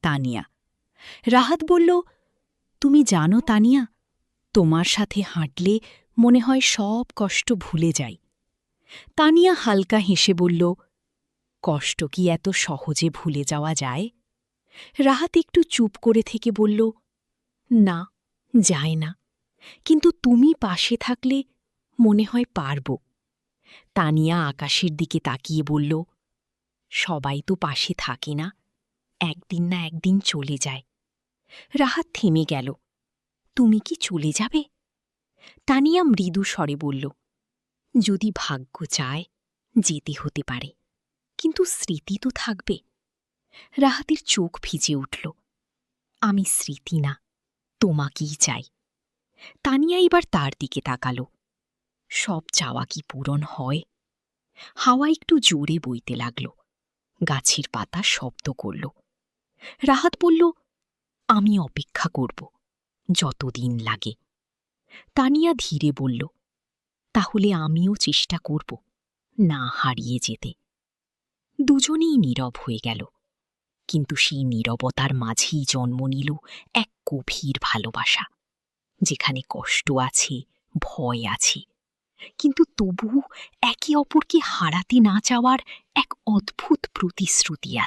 তানিয়া। রাহাত বলল, তুমি জানো তানিয়া, তোমার সাথে হাঁটলে মনে হয় সব কষ্ট ভুলে যাই। তানিয়া হালকা হেসে বলল, কষ্ট কি এত সহজে ভুলে যাওয়া যায়? রাহাত একটু চুপ করে থেকে বলল, না, যায় না, কিন্তু তুমি পাশে থাকলে মনে হয় পারব। তানিয়া আকাশের দিকে তাকিয়ে বলল, সবাই তো পাশে থাকে না, একদিন না একদিন চলে যায়। রাহাত থেমে গেল। তুমি কি চলে যাবে? তানিয়া মৃদু স্বরে বলল, যদি ভাগ্য চায় যেতে হতে পারে, কিন্তু স্মৃতি তো থাকবে। রাহাতের চোখ ভিজে উঠল। আমি স্মৃতি না, তোমাকেই চাই। তানিয়া এবার তার দিকে তাকাল। সব চাওয়া কি পূরণ হয়? হাওয়া একটু জোরে বইতে লাগল, গাছের পাতা শব্দ করল। রাহাত বলল, আমি অপেক্ষা করব, যতদিন লাগে। তানিয়া ধীরে বলল, তাহলে আমিও চেষ্টা করব না হারিয়ে যেতে। দুজনেই নীরব হয়ে গেল, কিন্তু সেই নীরবতার মাঝেই জন্ম নিল এক গভীর ভালোবাসা, যেখানে কষ্ট আছে, ভয় আছে, কিন্তু তবু একে অপরকে হারাতে না চাওয়ার এক অদ্ভুত প্রতিশ্রুতি আছে।